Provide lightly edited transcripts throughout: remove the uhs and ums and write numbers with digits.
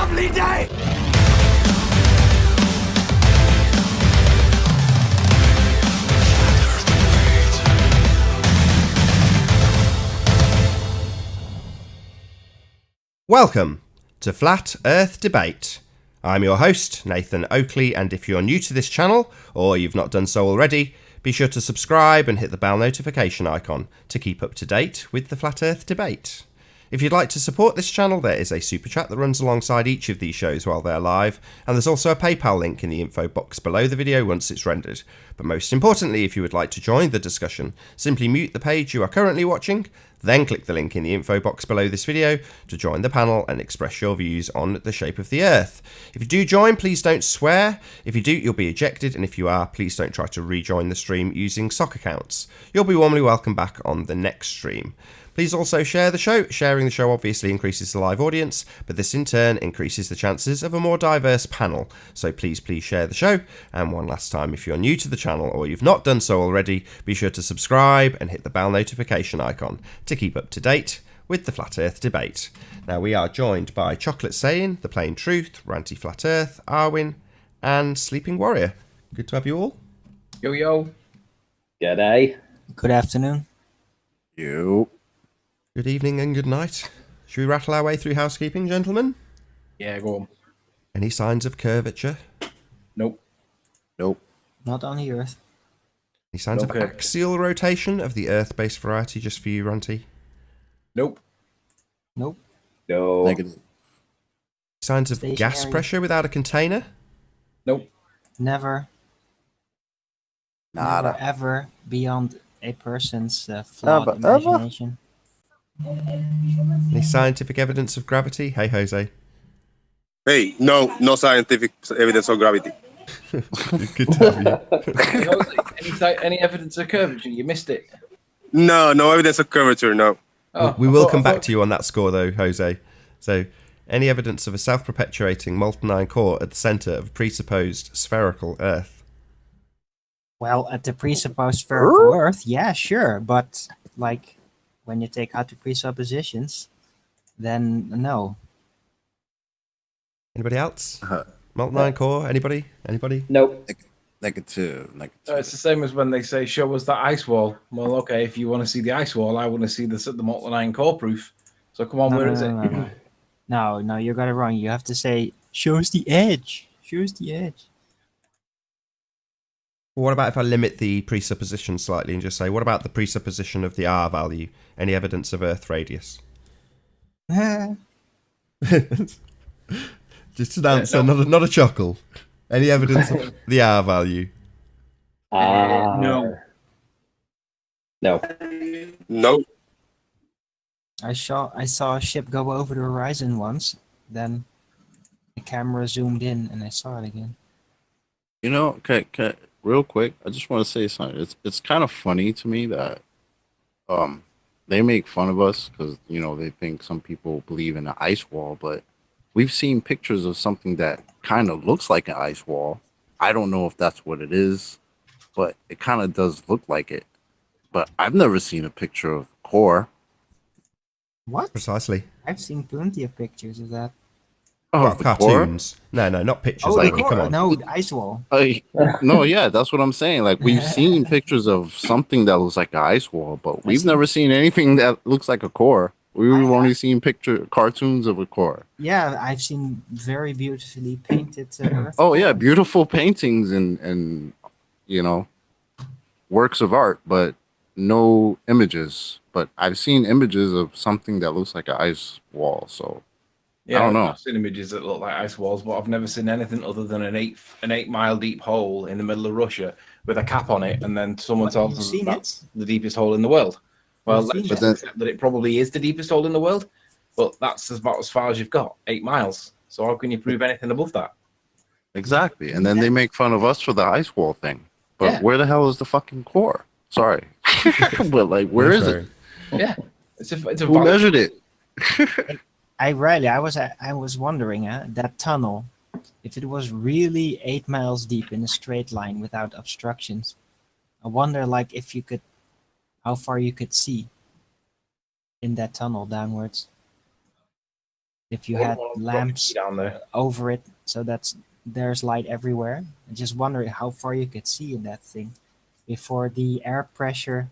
lovely day! Welcome to Flat Earth Debate. I'm your host, Nathan Oakley, and if you're new to this channel, or you've not done so already, be sure to subscribe and hit the bell notification icon to keep up to date with the Flat Earth Debate. If you'd like to support this channel, there is a super chat that runs alongside each of these shows while they're live, and there's also a PayPal link in the info box below the video once it's rendered. But most importantly, if you would like to join the discussion, simply mute the page you are currently watching, then click the link in the info box below this video to join the panel and express your views on the shape of the Earth. If you do join, please don't swear. If you do, you'll be ejected, and if you are, please don't try to rejoin the stream using sock accounts. You'll be warmly welcome back on the next stream. Please also share the show. Sharing the show obviously increases the live audience, but this in turn increases the chances of a more diverse panel. So please share the show. And one last time, if you're new to the channel or you've not done so already, be sure to subscribe and hit the bell notification icon to keep up to date with the Flat Earth Debate. Now we are joined by Chocolate Saying, The Plain Truth, Ranty Flat Earth, Arwin, and Sleeping Warrior. Good to have you all. Yo, yo. G'day. Good afternoon. You. Good evening and good night. Should we rattle our way through housekeeping, gentlemen? Yeah, go on. Any signs of curvature? Nope. Nope. Not on the Earth. Any signs of axial rotation of the Earth-based variety just for you, Ranty? Nope. Nope. No. Negative. Signs of Stationary. gas pressure without a container? Nope. Never. Nada. Never ever beyond a person's flawed Ever. imagination. Any scientific evidence of gravity? Hey, Jose. Hey, no scientific evidence of gravity. Good to have you. Any evidence of curvature? You missed it. No evidence of curvature, no. Oh, We will come back to you on that score, though, Jose. So, any evidence of a self-perpetuating molten iron core at the centre of a presupposed spherical Earth? Well, at the presupposed spherical Earth, yeah, sure. But, like, when you take out the presuppositions, then no. Anybody else? Molten iron core? Anybody? Nope. Negative. it's the same as when they say, show us that ice wall. Well, okay, if you want to see the ice wall, I want to see the molten iron core proof. So come on, where is it? No, you got it wrong. You have to say, shows the edge. Shows the edge. Well, what about if I limit the presupposition slightly and just say, what about the presupposition of the R value? Any evidence of Earth radius? Just an answer, not a chuckle. Any evidence of the R value? No. No. No. I saw a ship go over the horizon once. Then the camera zoomed in and I saw it again. You know, okay, real quick, I just want to say something. It's kind of funny to me that they make fun of us because, you know, they think some people believe in an ice wall, but we've seen pictures of something that kind of looks like an ice wall. I don't know if that's what it is, but it kind of does look like it. But I've never seen a picture of core. What? Precisely. I've seen plenty of pictures of that. Oh, Well, the cartoons. No, not pictures. Oh, the Amy, core. come on. No, the ice wall. No, yeah, that's what I'm saying. Like, we've seen pictures of something that looks like an ice wall, but we've never seen anything that looks like a core. We've only seen cartoons of a core. Yeah, I've seen very beautifully painted Earth. Oh yeah, beautiful paintings and you know, works of art, but no images. But I've seen images of something that looks like an ice wall. So Yeah, I don't know. I've seen images that look like ice walls, but I've never seen anything other than an 8-mile deep hole in the middle of Russia with a cap on it, and then someone tells you've us seen that's the deepest hole in the world. Well, You've let's seen just it. accept that it probably is the deepest hole in the world, but that's about as far as you've got, 8 miles. So how can you prove anything above that? exactly. And then they make fun of us for the ice wall thing. But Yeah. where the hell is the fucking core? Sorry. But like, where is it? Yeah, it's a Who valid- measured it? I was wondering, that tunnel, if it was really 8 miles deep in a straight line without obstructions, I wonder, like, how far you could see in that tunnel downwards. if you had lamps down there. over it, so there's light everywhere. I just wonder how far you could see in that thing before the air pressure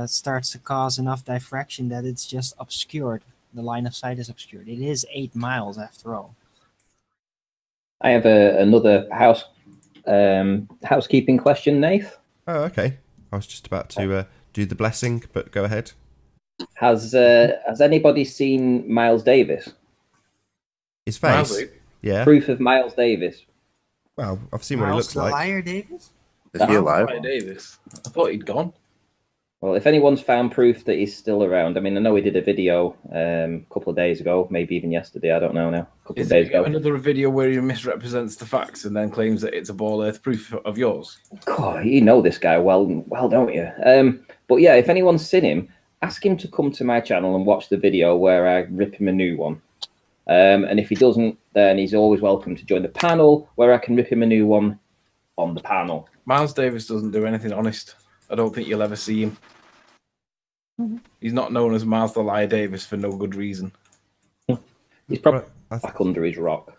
starts to cause enough diffraction that it's just obscured. The line of sight is obscured. It is 8 miles after all. I have another housekeeping question, Nath. Oh, okay. I was just about to do the blessing, but go ahead. Has anybody seen Miles Davis? His face. Miles, Yeah. Proof of Miles Davis. Well, I've seen what he Miles looks the like. Liar Davis? Is he alive? Ryan Davis. I thought he'd gone. Well, if anyone's found proof that he's still around, I mean, I know he did a video a couple of days ago, maybe even yesterday. I don't know now. A couple Is of days there ago. another video where he misrepresents the facts and then claims that it's a ball earth proof of yours? God, you know this guy well, don't you? But yeah, if anyone's seen him, ask him to come to my channel and watch the video where I rip him a new one. And if he doesn't, then he's always welcome to join the panel where I can rip him a new one on the panel. Miles Davis doesn't do anything honest. I don't think you'll ever see him. He's not known as Miles the Liar Davis for no good reason. He's probably Right, back under his rock.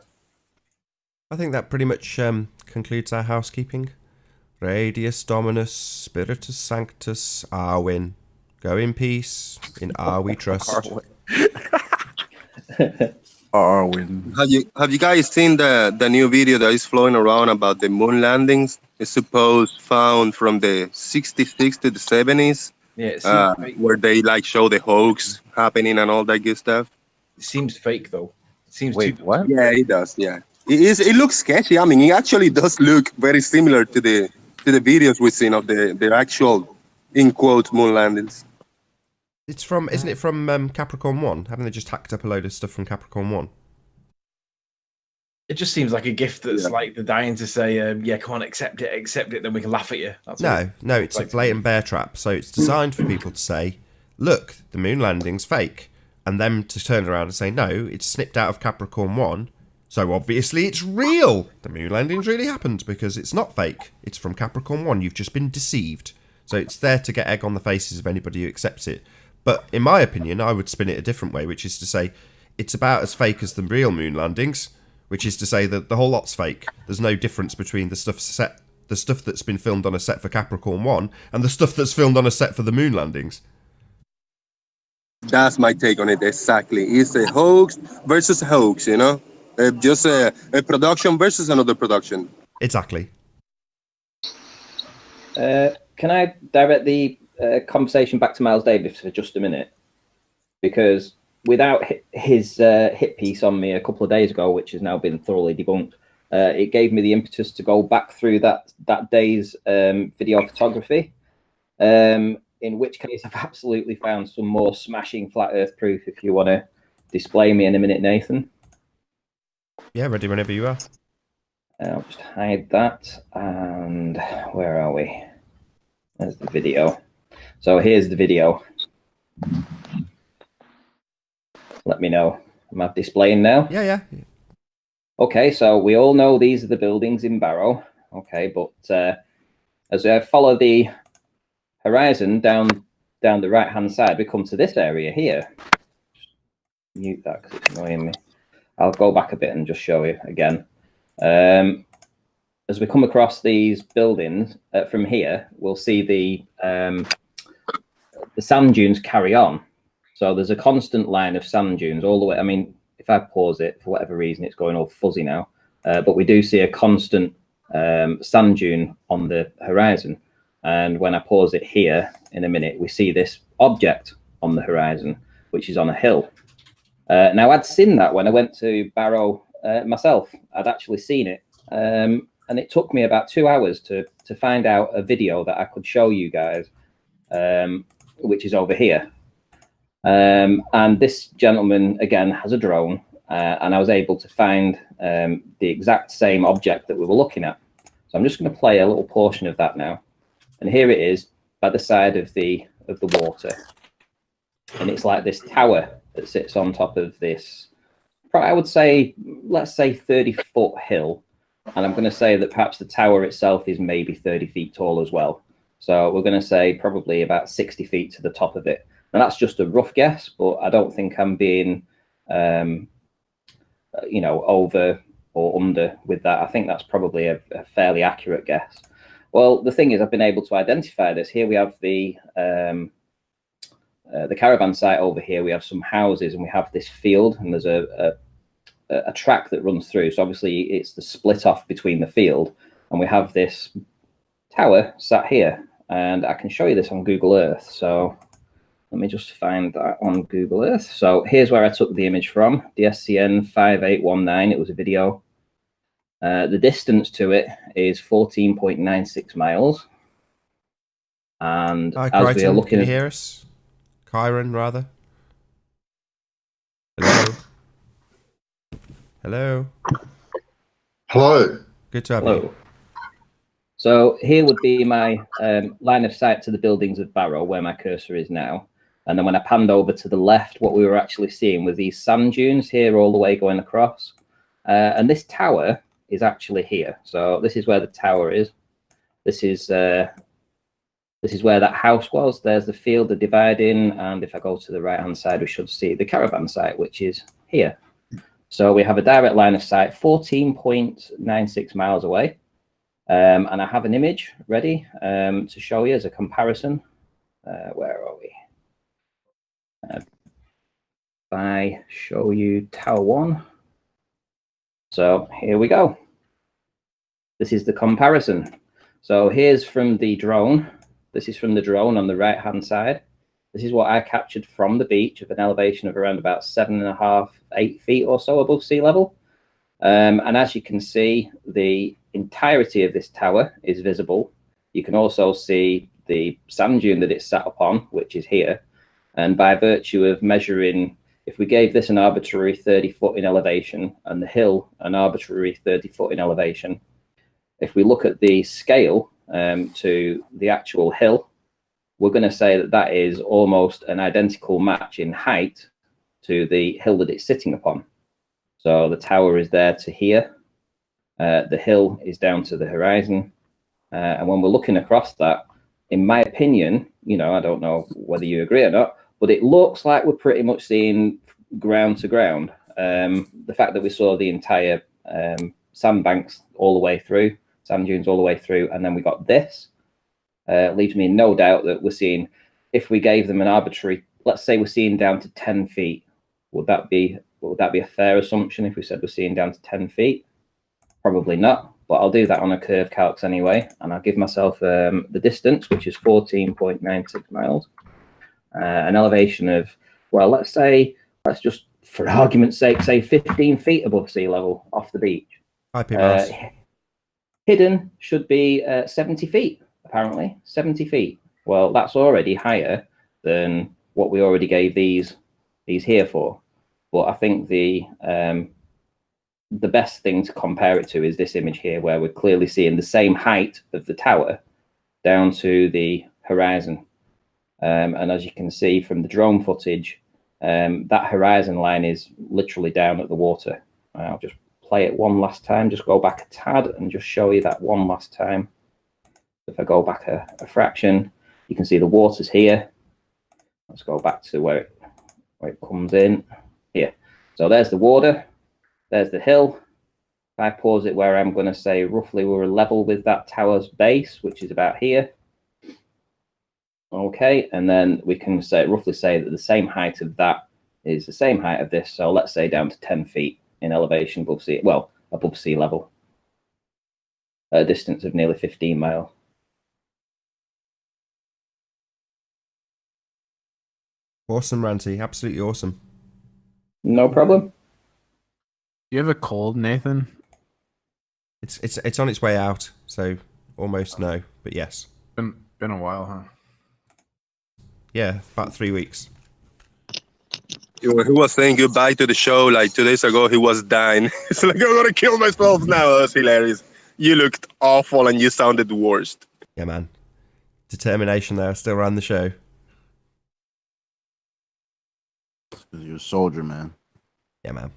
I think that pretty much concludes our housekeeping. Radius Dominus Spiritus Sanctus Arwin. Go in peace. In R we trust. Arwin. Have you guys seen the new video that is flowing around about the moon landings? It's supposed found from the 66 to the 70s, Yeah, it seems, fake. where they like show the hoax happening and all that good stuff. It seems fake though. It seems Wait, too. what? Yeah, it does. Yeah, it is. It looks sketchy. I mean, it actually does look very similar to the videos we've seen of the actual, in quotes, moon landings. It's from, isn't it from Capricorn 1? Haven't they just hacked up a load of stuff from Capricorn 1? It just seems like a gift that's like they're dying to say, yeah, come on, accept it, then we can laugh at you. That's all. No, it's a blatant bear trap. So it's designed for people to say, look, the moon landing's fake. And them to turn around and say, no, it's snipped out of Capricorn 1. So obviously it's real. The moon landing's really happened because it's not fake. It's from Capricorn 1. You've just been deceived. So it's there to get egg on the faces of anybody who accepts it. But in my opinion, I would spin it a different way, which is to say it's about as fake as the real moon landings, which is to say that the whole lot's fake. There's no difference between the stuff that's been filmed on a set for Capricorn 1 and the stuff that's filmed on a set for the moon landings. That's my take on it. Exactly, it's a hoax versus a hoax. You know, just a production versus another production. Exactly. Can I direct the conversation back to Miles Davis for just a minute? Because without his hit piece on me a couple of days ago, which has now been thoroughly debunked, it gave me the impetus to go back through that day's video photography, in which case I've absolutely found some more smashing flat earth proof if you want to display me in a minute, Nathan. Yeah, ready whenever you are. I'll just hide that. And where are we? There's the video. So here's the video. Let me know. Am I displaying now? Yeah. Okay, so we all know these are the buildings in Barrow. Okay, but as I follow the horizon down the right-hand side, we come to this area here. Mute that because it's annoying me. I'll go back a bit and just show you again. As we come across these buildings from here, we'll see the sand dunes carry on. So there's a constant line of sand dunes all the way. I mean, if I pause it, for whatever reason, it's going all fuzzy now. But we do see a constant sand dune on the horizon. And when I pause it here in a minute, we see this object on the horizon, which is on a hill. Now, I'd seen that when I went to Barrow myself. I'd actually seen it. And it took me about 2 hours to find out a video that I could show you guys, which is over here. And this gentleman, again, has a drone. And I was able to find the exact same object that we were looking at. So I'm just going to play a little portion of that now. And here it is by the side of the water. And it's like this tower that sits on top of this, I would say, let's say 30-foot hill. And I'm going to say that perhaps the tower itself is maybe 30 feet tall as well. So we're going to say probably about 60 feet to the top of it. And that's just a rough guess, but I don't think I'm being over or under with that. I think that's probably a fairly accurate guess. Well, the thing is, I've been able to identify this. Here we have the caravan site over here. We have some houses and we have this field, and there's a track that runs through. So obviously it's the split off between the field, and we have this tower sat here, and I can show you this on Google Earth. So let me just find that on Google Earth. So here's where I took the image from, DSCN 5819. It was a video. The distance to it is 14.96 miles. And Hi, as Crichton, we are looking can you at... hear us? Kyron, rather. Hello. Hello. Hello. Good to have Hello. you. So here would be my line of sight to the buildings of Barrow, where my cursor is now. And then when I panned over to the left, what we were actually seeing was these sand dunes here all the way going across. And this tower is actually here. So this is where the tower is. This is where that house was. There's the field, the dividing. And if I go to the right-hand side, we should see the caravan site, which is here. So we have a direct line of sight, 14.96 miles away. And I have an image ready to show you as a comparison. Where are we? If I show you Tower 1. So here we go. This is the comparison. So here's from the drone. This is from the drone on the right-hand side. This is what I captured from the beach of an elevation of around about 7.5, 8 feet or so above sea level. And as you can see, the entirety of this tower is visible. You can also see the sand dune that it's sat upon, which is here. And by virtue of measuring, if we gave this an arbitrary 30 foot in elevation and the hill an arbitrary 30 foot in elevation, if we look at the scale to the actual hill, we're going to say that that is almost an identical match in height to the hill that it's sitting upon. So the tower is there to here. The hill is down to the horizon. And when we're looking across that, in my opinion, I don't know whether you agree or not, but it looks like we're pretty much seeing ground to ground. The fact that we saw the entire sandbanks all the way through, sand dunes all the way through, and then we got this, leaves me in no doubt that we're seeing, if we gave them an arbitrary, let's say we're seeing down to 10 feet, would that be a fair assumption if we said we're seeing down to 10 feet? Probably not, but I'll do that on a curve calcs anyway, and I'll give myself the distance, which is 14.96 miles, an elevation of, well, let's just, for argument's sake, say 15 feet above sea level off the beach. Hidden should be 70 feet, apparently, 70 feet. Well, that's already higher than what we already gave these here for. But I think the best thing to compare it to is this image here, where we're clearly seeing the same height of the tower down to the horizon. And as you can see from the drone footage, that horizon line is literally down at the water. I'll just play it one last time, just go back a tad and just show you that one last time. If I go back a fraction, you can see the water's here. Let's go back to where it comes in here. So there's the water, there's the hill. If I pause it where I'm going to say roughly we're level with that tower's base, which is about here. Okay, and then we can roughly say that the same height of that is the same height of this. So let's say down to 10 feet in elevation above sea level, at a distance of nearly 15 miles. Awesome, Ranty. Absolutely awesome. No problem. You have a cold, Nathan? It's on its way out, so almost no, but yes. Been a while, huh? Yeah, about 3 weeks. He was saying goodbye to the show like 2 days ago. He was dying. It's like, I'm going to kill myself now. That's hilarious. You looked awful and you sounded the worst. Yeah, man. Determination there. Still ran the show. You're a soldier, man. Yeah, man.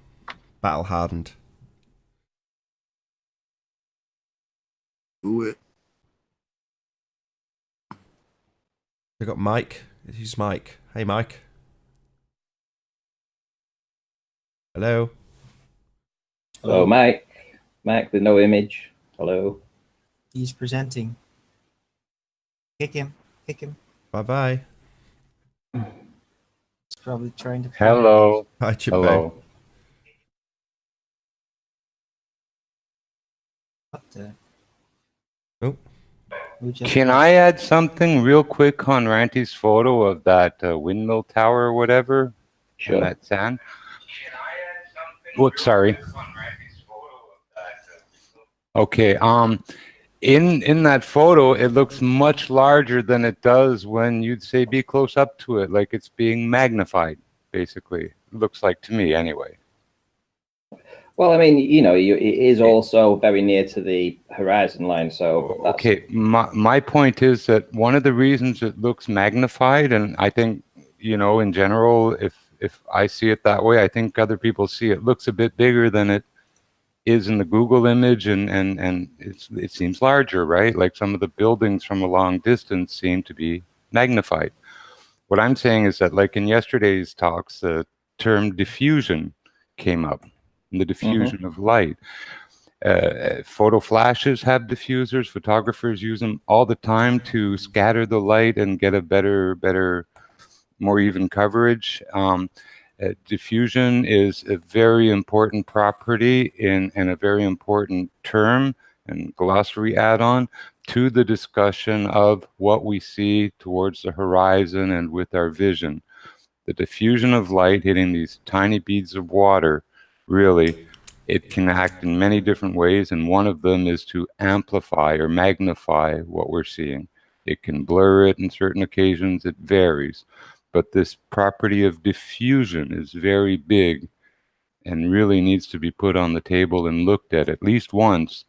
Battle hardened. Do it. We got Mike. Who's Mike? Hey, Mike. Hello. Hello, Mike. Mike with no image. Hello. He's presenting. Kick him. Kick him. Bye-bye. He's probably trying to. Hello. Hi, Chimbo. Hello. What the? Oh. Who just- Can I add something real quick on Ranty's photo of that windmill tower or whatever? Sure. And that sand? Whoops, sorry. Okay. In that photo, it looks much larger than it does when you'd say be close up to it, like it's being magnified. Basically, it looks like to me, anyway. Well, I mean, you know, it is also very near to the horizon line, so that's... Okay, my point is that one of the reasons it looks magnified, and I think, you know, in general, if I see it that way, I think other people see it looks a bit bigger than it is in the Google image, and it seems larger, right? Like some of the buildings from a long distance seem to be magnified. What I'm saying is that, like in yesterday's talks, the term diffusion came up. The diffusion of light. Photo flashes have diffusers. Photographers use them all the time to scatter the light and get a better, more even coverage. Diffusion is a very important property and a very important term and glossary add-on to the discussion of what we see towards the horizon and with our vision. The diffusion of light hitting these tiny beads of water, really, it can act in many different ways, and one of them is to amplify or magnify what we're seeing. It can blur it in certain occasions, it varies. But this property of diffusion is very big and really needs to be put on the table and looked at least once.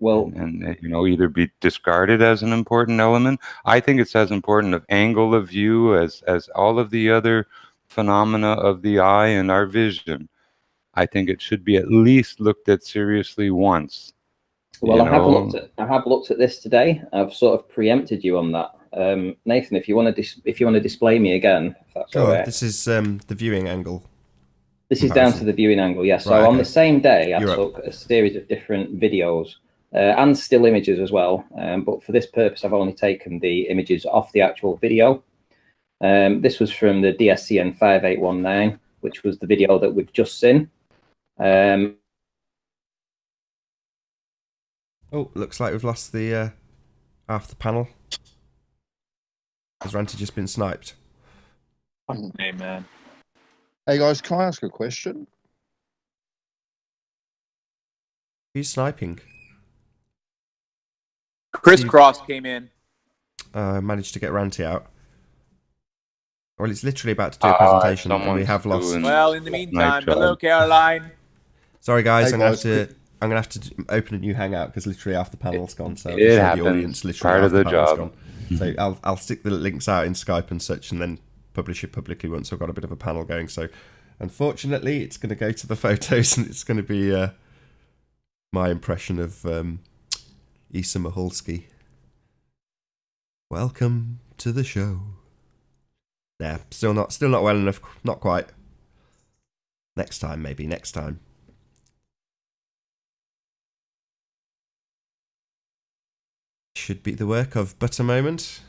Well, and you know, either be discarded as an important element. I think it's as important of angle of view as all of the other phenomena of the eye and our vision. I think it should be at least looked at seriously once. Well, I have looked at this today. I've sort of preempted you on that. Nathan, if you want to display me again, if that's all right. This is the viewing angle. This is down to the viewing angle, yes. So right, on the same day, I You're took a series of different videos and still images as well. But for this purpose, I've only taken the images off the actual video. This was from the DSCN 5819, which was the video that we've just seen. Oh, looks like we've lost the half the panel. Has Ranty just been sniped? Hey, man. Hey guys, can I ask a question? Who's sniping? Crisscross came in. Managed to get Ranty out. Well, it's literally about to do a presentation, and we have lost. Well, in the meantime, hello, Caroline. Sorry, guys. Hey, I'm gonna have to open a new Hangout because literally half the panel's gone. So it happens. the audience literally Part of the panel's job. Gone. So I'll stick the links out in Skype and such, and then publish it publicly once I've got a bit of a panel going. So unfortunately, it's going to go to the photos, and it's going to be my impression of Isa Mahulski. Welcome to the show. Nah, still not well enough. Not quite. Next time, maybe next time. Should be the work of but a moment.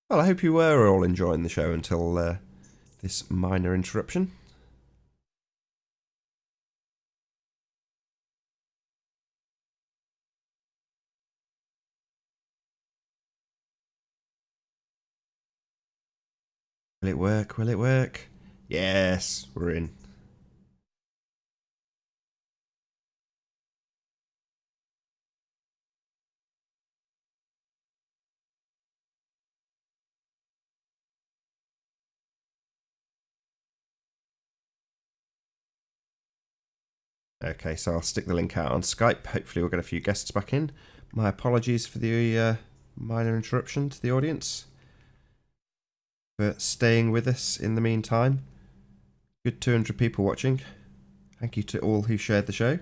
Well, I hope you were all enjoying the show until this minor interruption. Will it work? Will it work? Yes, we're in. Okay, so I'll stick the link out on Skype. Hopefully we'll get a few guests back in. My apologies for the minor interruption to the audience. For staying with us in the meantime. Good 200 people watching. Thank you to all who shared the show.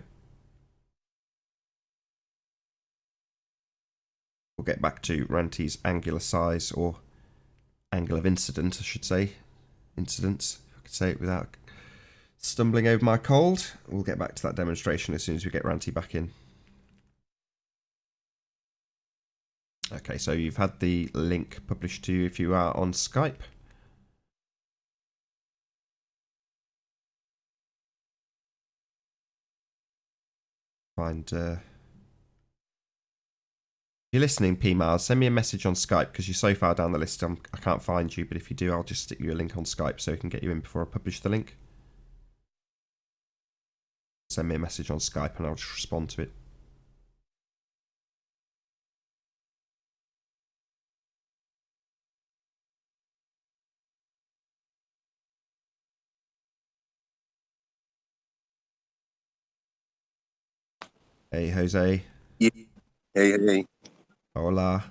we'll get back to Ranty's angular size, or angle of incident, I should say. Incidence, if I could say it without stumbling over my cold. We'll get back to that demonstration as soon as we get Ranty back in. Okay, so you've had the link published to you if you are on Skype. Find if you're listening, PMars, send me a message on Skype, because you're so far down the list I can't find you, but if you do, I'll just stick you a link on Skype so I can get you in before I publish the link. Send me a message on Skype and I'll just respond to it. Hey, Jose. Yeah. Hey. Hola.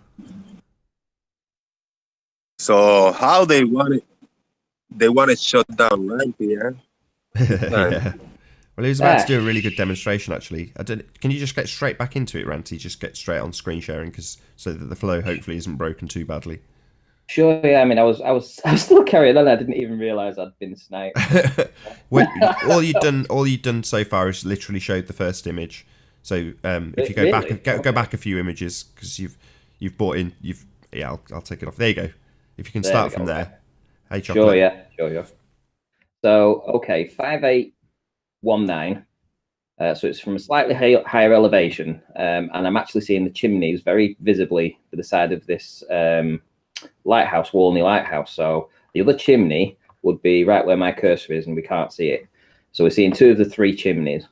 So how they want it shut down, right? Yeah. Yeah. Well, he was about to do a really good demonstration, actually. Can you just get straight back into it, Ranty? Just get straight on screen sharing, so that the flow hopefully isn't broken too badly. Sure. Yeah. I mean, I was still carrying on. I didn't even realise I'd been sniped. Well, all you've done so far is literally showed the first image. So if you go back a few images, because you've brought in I'll take it off. There you go. If you can start from there. Hey, Chocolate. Sure. So okay, 5819. So it's from a slightly higher elevation, and I'm actually seeing the chimneys very visibly to the side of this lighthouse, Walney Lighthouse. So the other chimney would be right where my cursor is, and we can't see it. So we're seeing two of the three chimneys.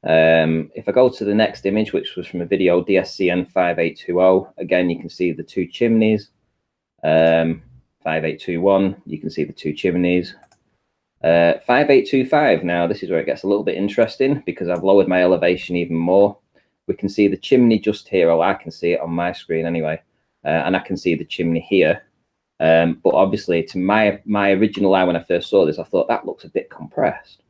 If I go to the next image, which was from a video, DSCN 5820, again, you can see the two chimneys. 5821, you can see the two chimneys. 5825, now this is where it gets a little bit interesting, because I've lowered my elevation even more. We can see the chimney just here, or I can see it on my screen anyway, and I can see the chimney here. But obviously, to my original eye when I first saw this, I thought that looks a bit compressed.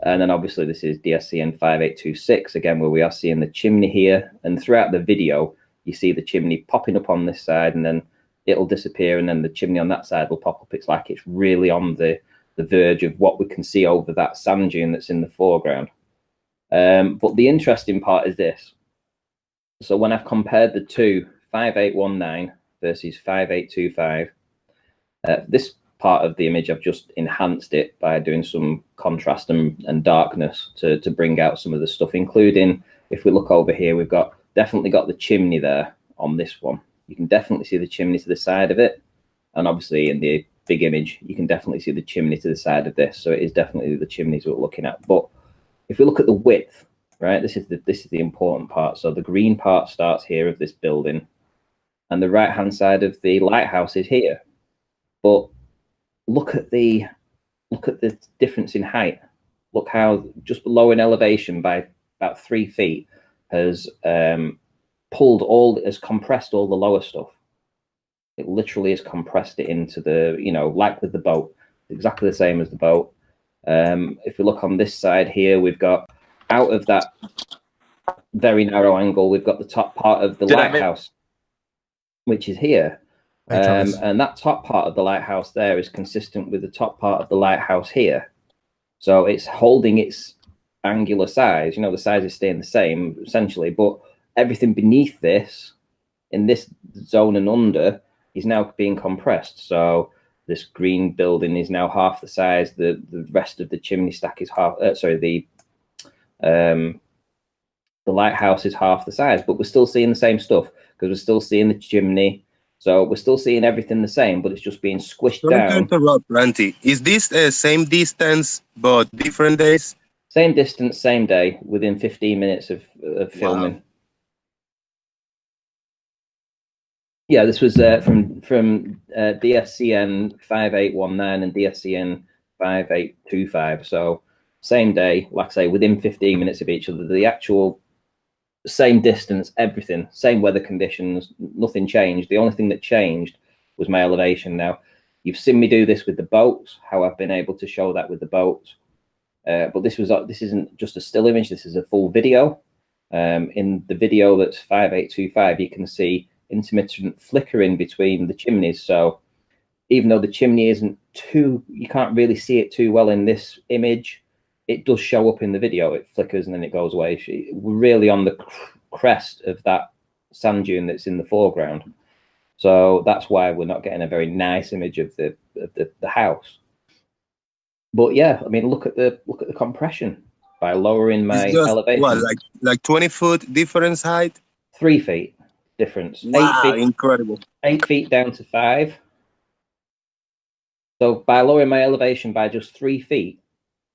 And then obviously this is DSCN 5826, again, where we are seeing the chimney here. And throughout the video, you see the chimney popping up on this side, and then it'll disappear, and then the chimney on that side will pop up. It's like it's really on the verge of what we can see over that sand dune that's in the foreground. But the interesting part is this. So when I've compared the two, 5819 versus 5825, this part of the image, I've just enhanced it by doing some contrast and darkness to bring out some of the stuff, including, if we look over here, we've definitely got the chimney there on this one. You can definitely see the chimney to the side of it. And obviously in the big image, you can definitely see the chimney to the side of this. So it is definitely the chimneys we're looking at. But if we look at the width, right, this is the important part. So the green part starts here of this building, and the right-hand side of the lighthouse is here. But look at the difference in height. Look how just below in elevation by about 3 feet has compressed all the lower stuff. It literally has compressed it into the, like with the boat, exactly the same as the boat. If we look on this side here, we've got, out of that very narrow angle, we've got the top part of the lighthouse, which is here. And that top part of the lighthouse there is consistent with the top part of the lighthouse here. So it's holding its angular size. The size is staying the same, essentially, but everything beneath this, in this zone and under, is now being compressed. So this green building is now half the size. The rest of the chimney stack is half. The lighthouse is half the size, but we're still seeing the same stuff, because we're still seeing the chimney. So we're still seeing everything the same, but it's just being squished down. Sorry to interrupt, Ranty. Is this same distance but different days? Same distance, same day, within 15 minutes of filming. Wow. Yeah, this was from DSCN 5819 and DSCN 5825. So same day, like I say, within 15 minutes of each other. The actual same distance, everything, same weather conditions, nothing changed. The only thing that changed was my elevation. Now, you've seen me do this with the boats, how I've been able to show that with the boats. But this isn't just a still image, this is a full video. In the video that's 5825, you can see intermittent flickering between the chimneys. So even though the chimney isn't too, you can't really see it too well in this image, it does show up in the video. It flickers and then it goes away. We're really on the crest of that sand dune that's in the foreground. So that's why we're not getting a very nice image of the house. But yeah, I mean, look at the compression by lowering my elevation. What, like 20-foot difference height? 3 feet difference. Wow, 8 feet, incredible. 8 feet down to 5. So by lowering my elevation by just 3 feet,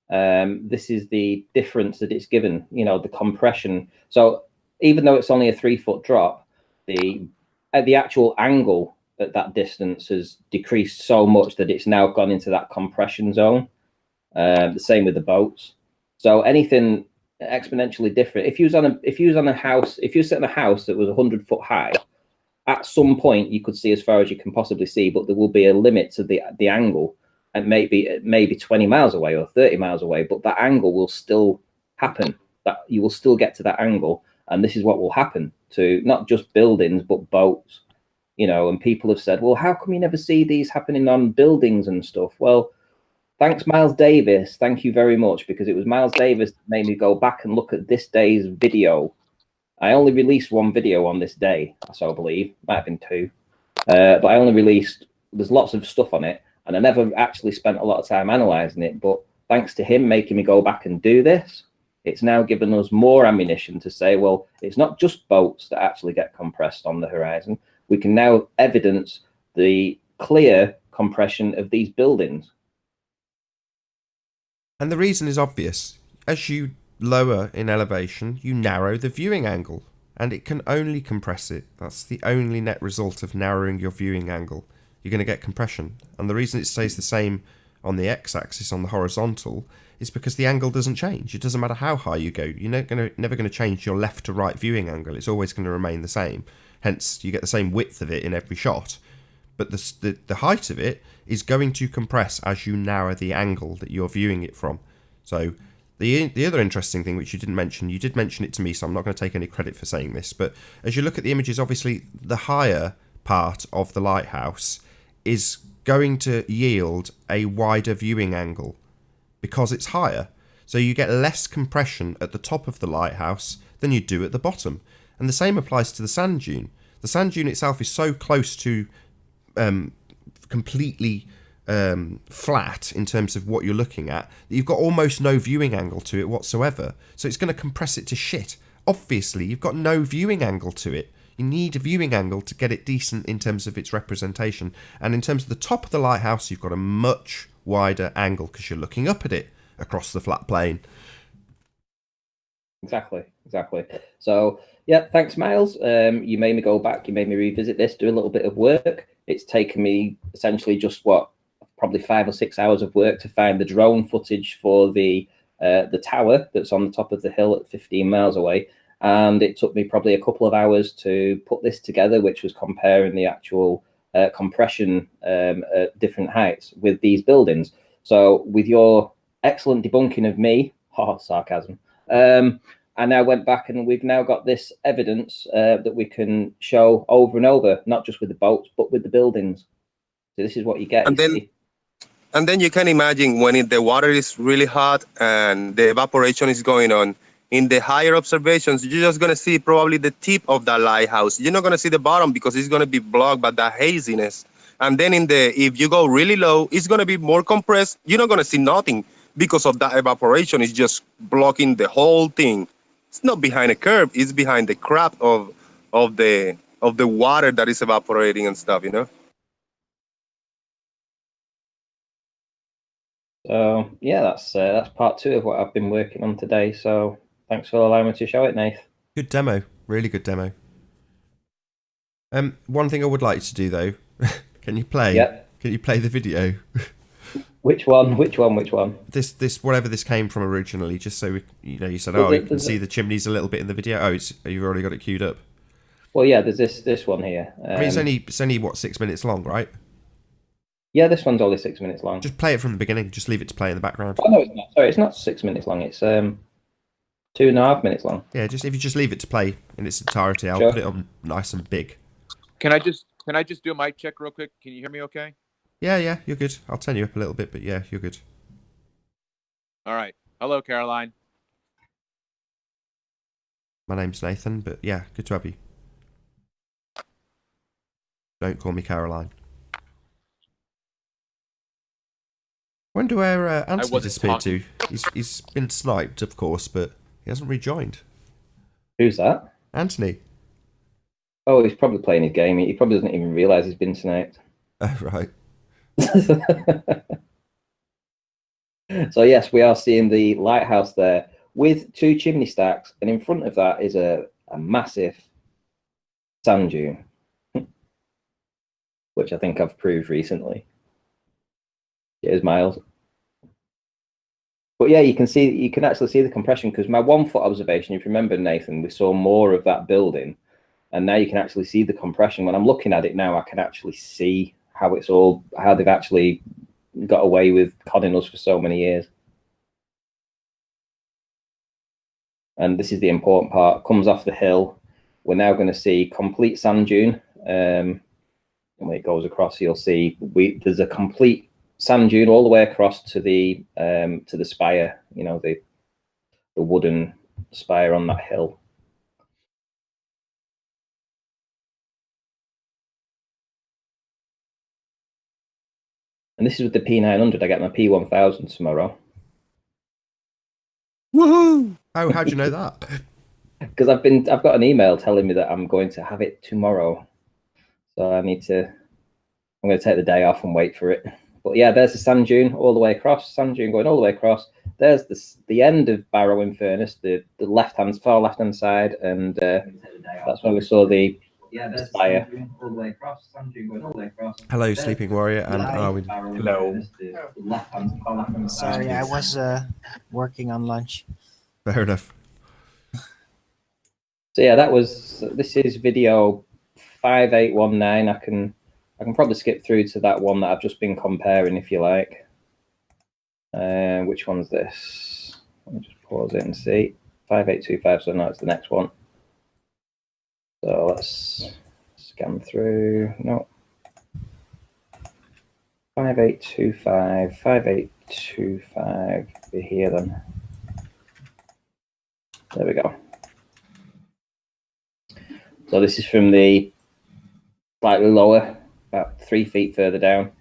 this is the difference that it's given, you know, the compression. So even though it's only a 3-foot drop, the actual angle at that distance has decreased so much that it's now gone into that compression zone. The same with the boats. So anything exponentially different. If you was on a house, if you set in a house that was 100 foot high, at some point you could see as far as you can possibly see, but there will be a limit to the angle, and maybe 20 miles away or 30 miles away, but that angle will still happen. That you will still get to that angle, and this is what will happen to not just buildings but boats. You know, and people have said, well, how come you never see these happening on buildings and stuff? Well, thanks, Miles Davis. Thank you very much, because it was Miles Davis that made me go back and look at this day's video. I only released 1 video on this day, so I believe. Might have been 2. But I only released, there's lots of stuff on it, and I never actually spent a lot of time analysing it. But thanks to him making me go back and do this, it's now given us more ammunition to say, well, it's not just boats that actually get compressed on the horizon. We can now evidence the clear compression of these buildings. And the reason is obvious. As you lower in elevation, you narrow the viewing angle, and it can only compress it. That's the only net result of narrowing your viewing angle. You're going to get compression. And the reason it stays the same on the x-axis, on the horizontal, is because the angle doesn't change. It doesn't matter how high you go. You're never going to change your left to right viewing angle. It's always going to remain the same. Hence, you get the same width of it in every shot. But the height of it is going to compress as you narrow the angle that you're viewing it from. So the other interesting thing, which you did mention it to me, so I'm not going to take any credit for saying this, but as you look at the images, obviously the higher part of the lighthouse is going to yield a wider viewing angle because it's higher. So you get less compression at the top of the lighthouse than you do at the bottom. And the same applies to the sand dune. The sand dune itself is so close to completely flat in terms of what you're looking at that you've got almost no viewing angle to it whatsoever. So it's going to compress it to shit. Obviously, you've got no viewing angle to it. You need a viewing angle to get it decent in terms of its representation. And in terms of the top of the lighthouse, you've got a much wider angle because you're looking up at it across the flat plain. Exactly. So, yeah, thanks, Miles. You made me go back. You made me revisit this, do a little bit of work. It's taken me essentially just probably 5 or 6 hours of work to find the drone footage for the tower that's on the top of the hill at 15 miles away. And it took me probably a couple of hours to put this together, which was comparing the actual compression at different heights with these buildings. So with your excellent debunking of me, sarcasm, I now went back and we've now got this evidence that we can show over and over, not just with the boats, but with the buildings. So this is what you get. And then you can imagine when the water is really hot and the evaporation is going on, in the higher observations, you're just going to see probably the tip of that lighthouse. You're not going to see the bottom because it's going to be blocked by that haziness. And then if you go really low, it's going to be more compressed. You're not going to see nothing because of that evaporation. It's just blocking the whole thing. It's not behind a curve. It's behind the crap of the water that is evaporating and stuff, you know? So yeah, that's part 2 of what I've been working on today. So thanks for allowing me to show it, Nath. Good demo, really good demo. One thing I would like to do though, can you play? Yep. Can you play the video? Which one? This whatever this came from originally, just so you said, you can see the chimneys a little bit in the video. Oh, you've already got it queued up. Well, yeah, there's this one here. I mean, it's only what, 6 minutes long, right? Yeah, this one's only 6 minutes long. Just play it from the beginning. Just leave it to play in the background. Oh no, it's not. Sorry, it's not 6 minutes long. It's 2.5 minutes long. Yeah, if you just leave it to play in its entirety, I'll put it on nice and big. Can I just do a mic check real quick? Can you hear me okay? Yeah, you're good. I'll turn you up a little bit, but yeah, you're good. All right. Hello, Caroline. My name's Nathan, but yeah, good to have you. Don't call me Caroline. Wonder where Anthony wasn't disappeared talking. to. He's been sniped, of course, but he hasn't rejoined. Who's that? Anthony. Oh, he's probably playing his game. He probably doesn't even realise he's been sniped. Oh, right. So yes, we are seeing the lighthouse there with 2 chimney stacks, and in front of that is a massive sand dune, which I think I've proved recently. Cheers, Miles. But yeah, you can actually see the compression, because my 1 foot observation, if you remember, Nathan, we saw more of that building, and now you can actually see the compression. When I'm looking at it now, I can actually see how they've actually got away with conning us for so many years. And this is the important part. Comes off the hill. We're now going to see complete sand dune. And when it goes across, you'll see there's a complete sand dune all the way across to the spire. You know, the wooden spire on that hill. And this is with the P900. I get my P1000 tomorrow. Woohoo! Oh, how'd you know that? Because I've got an email telling me that I'm going to have it tomorrow. So I'm going to take the day off and wait for it. But yeah, there's the sand dune all the way across. Sand dune going all the way across. There's the end of Barrow in Furnace, the far left hand side, and that's when we saw the spire. All the way across. Sand dune going all the way across. Hello, Sleeping Warrior and Arwin. Hello. Sorry, I was working on lunch. Fair enough. So yeah, this is video 5819. I can probably skip through to that one that I've just been comparing, if you like. Which one's this? Let me just pause it and see. 5825, so now it's the next one. So let's scan through. No. 5825, 5825. Be here then. There we go. So this is from the slightly lower, about 3 feet further down.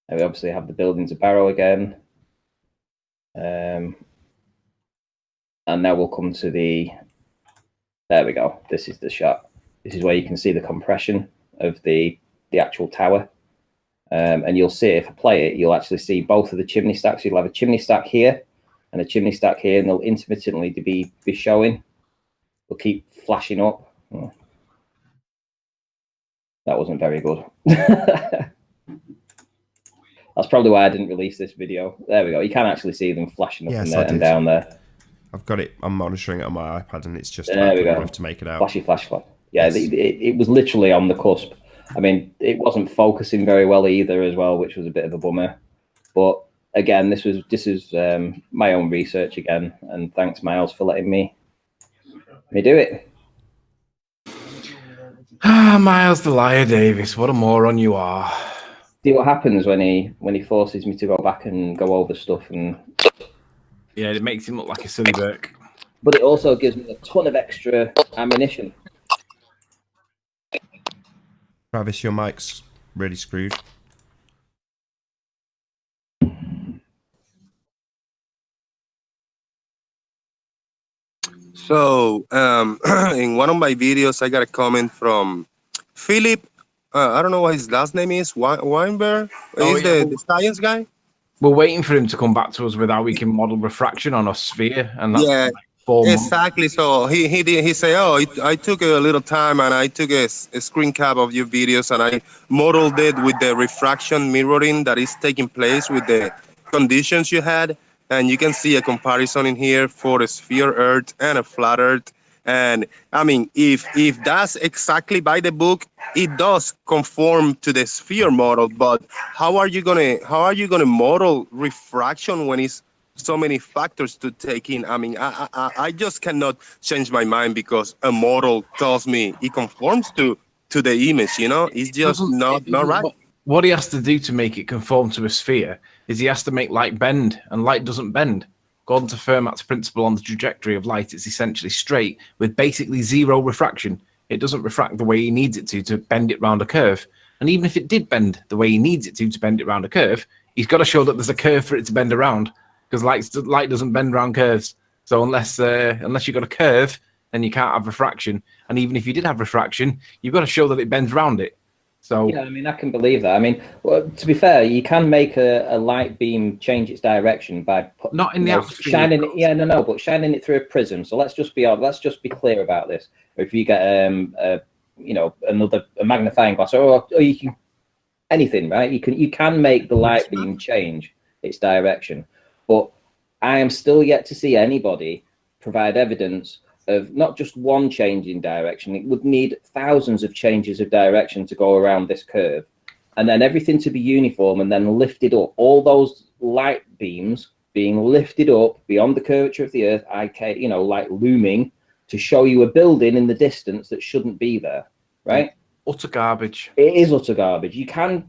And we obviously have the buildings of Barrow again. And now we'll come to there we go. This is the shot. This is where you can see the compression of the actual tower. And you'll see, if I play it, you'll actually see both of the chimney stacks. You'll have a chimney stack here and a chimney stack here, and they'll intermittently be showing. They'll keep flashing up. Oh. That wasn't very good. That's probably why I didn't release this video. There we go. You can actually see them flashing up and down there. I've got it. I'm monitoring it on my iPad, and it's just there we go. Enough to make it out. Flashy, flash, flash. Yeah, yes. It was literally on the cusp. I mean, it wasn't focusing very well either, as well, which was a bit of a bummer. But again, this is my own research again, and thanks, Miles, for letting me do it. Miles the Liar Davis, what a moron you are. See what happens when he forces me to go back and go over stuff, and yeah, it makes him look like a silly Burke. But it also gives me a ton of extra ammunition. Travis, your mic's really screwed. So in one of my videos, I got a comment from Philip. I don't know what his last name is. Weinberg. He's the science guy. We're waiting for him to come back to us with how we can model refraction on a sphere, and that's yeah, like 4 months. Exactly. So he said, "Oh, I took a little time and I took a screen cap of your videos and I modeled it with the refraction mirroring that is taking place with the conditions you had, and you can see a comparison in here for a sphere Earth and a flat Earth." And I mean, if that's exactly by the book, it does conform to the sphere model. But how are you gonna model refraction when it's so many factors to take in. I mean, I just cannot change my mind because a model tells me it conforms to the image. You know, it's just not right. What he has to do to make it conform to a sphere is he has to make light bend, and light doesn't bend. According to Fermat's principle on the trajectory of light, it's essentially straight with basically zero refraction. It doesn't refract the way he needs it to bend it round a curve. And even if it did bend the way he needs it to bend it round a curve, he's got to show that there's a curve for it to bend around, because light doesn't bend around curves. So unless you've got a curve, then you can't have refraction. And even if you did have refraction, you've got to show that it bends around it. So yeah, I mean, I can believe that. I mean, well, to be fair, you can make a light beam change its direction by not in the atmosphere. Shining it. Yeah, no, but shining it through a prism. So let's just be clear about this. Or if you get a magnifying glass, or you can anything, right? You can make the light beam change its direction, but I am still yet to see anybody provide evidence of not just one change in direction. It would need thousands of changes of direction to go around this curve, and then everything to be uniform and then lifted up. All those light beams being lifted up beyond the curvature of the Earth, like looming to show you a building in the distance that shouldn't be there, right? Utter garbage. It is utter garbage. You can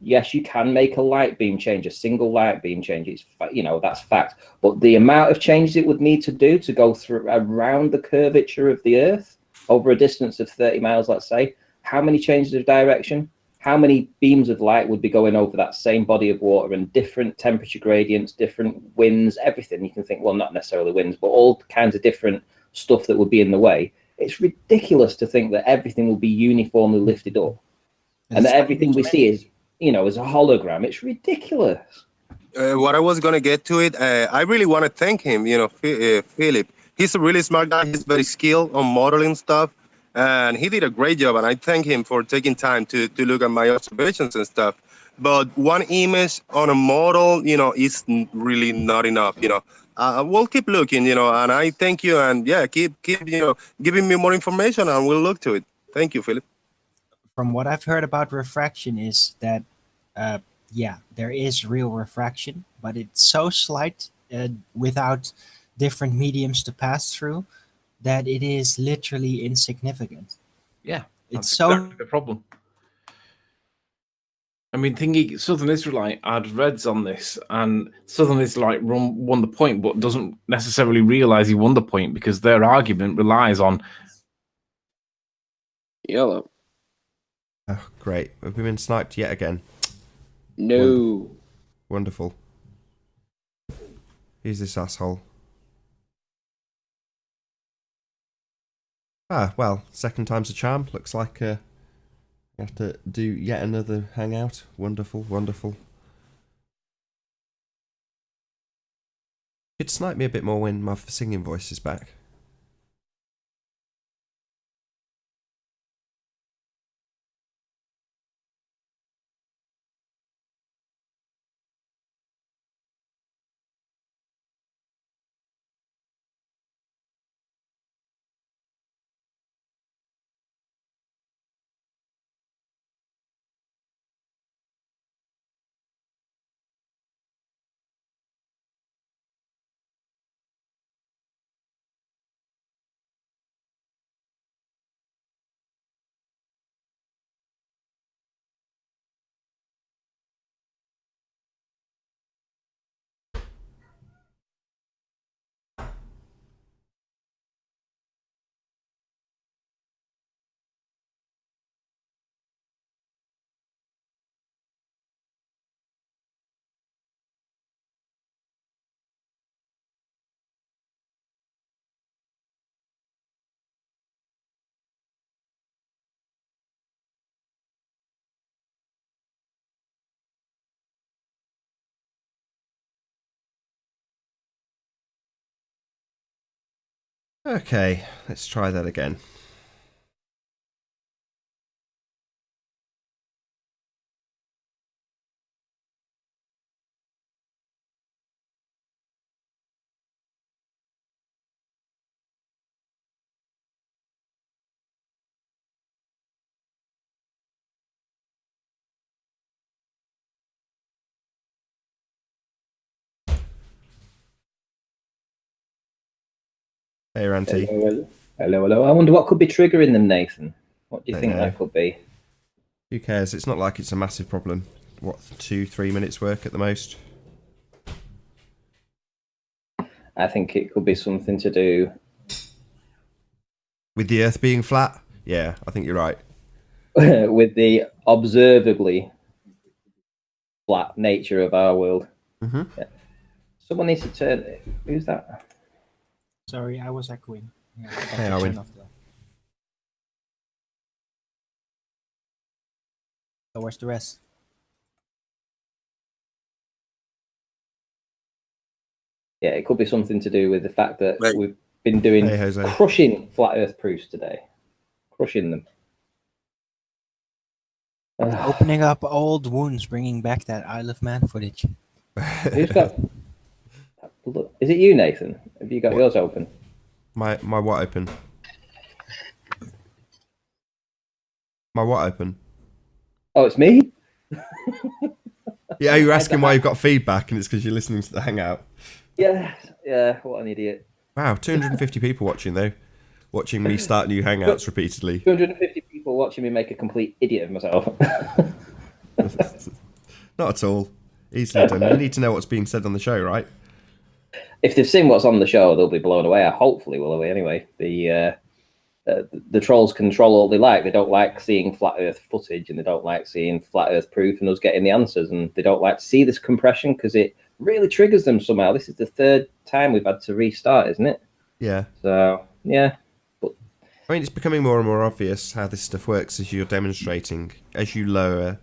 make a light beam change, a single light beam change. It's that's fact. But the amount of changes it would need to do to go through around the curvature of the Earth over a distance of 30 miles, let's say, how many changes of direction? How many beams of light would be going over that same body of water, and different temperature gradients, different winds, everything? You can think, well, not necessarily winds, but all kinds of different stuff that would be in the way. It's ridiculous to think that everything will be uniformly lifted up, and that everything we see is a hologram. It's ridiculous. What I was gonna get to it, I really want to thank him. Philip. He's a really smart guy. He's very skilled on modeling stuff, and he did a great job. And I thank him for taking time to look at my observations and stuff. But one image on a model, is really not enough. We'll keep looking. And I thank you. And yeah, keep giving me more information, and we'll look to it. Thank you, Philip. From what I've heard about refraction is that, there is real refraction, but it's so slight without different mediums to pass through that it is literally insignificant. Yeah, it's exactly the problem. I mean, Southern Israelite had reds on this, and Southern Israelite won the point, but doesn't necessarily realize he won the point because their argument relies on yellow. Oh, great. Have we been sniped yet again? No. Wonderful. Who's this asshole? Ah, well, second time's a charm. Looks like you have to do yet another hangout. Wonderful, wonderful. You'd snipe me a bit more when my singing voice is back. Okay, let's try that again. Hey, Ranty. Hello, hello. I wonder what could be triggering them, Nathan. What do you think that could be? Who cares? It's not like it's a massive problem. What, 2-3 minutes work at the most? I think it could be something to do with the Earth being flat. Yeah, I think you're right. with the observably flat nature of our world. Mm-hmm. Yeah. Someone needs to turn. Who's that? Sorry, I was echoing. Yeah, hey, Owen. So where's the rest? Yeah, it could be something to do with the fact that we've been doing crushing flat Earth proofs today, crushing them. Opening up old wounds, bringing back that Isle of Man footage. Who's got? Is it you, Nathan? Have you got yours open? My what open? My what open? Oh, it's me. Yeah, you're asking why you've got feedback, and it's because you're listening to the Hangout. Yeah. What an idiot. Wow, 250 people watching though, watching me start new Hangouts repeatedly. 250 people watching me make a complete idiot of myself. Not at all. Easily done. You need to know what's being said on the show, right? If they've seen what's on the show, they'll be blown away. Hopefully, will they? Anyway, the trolls control all they like. They don't like seeing flat Earth footage, and they don't like seeing flat Earth proof and us getting the answers, and they don't like to see this compression because it really triggers them somehow. This is the third time we've had to restart, isn't it? Yeah. So yeah. I mean, it's becoming more and more obvious how this stuff works as you're demonstrating. As you lower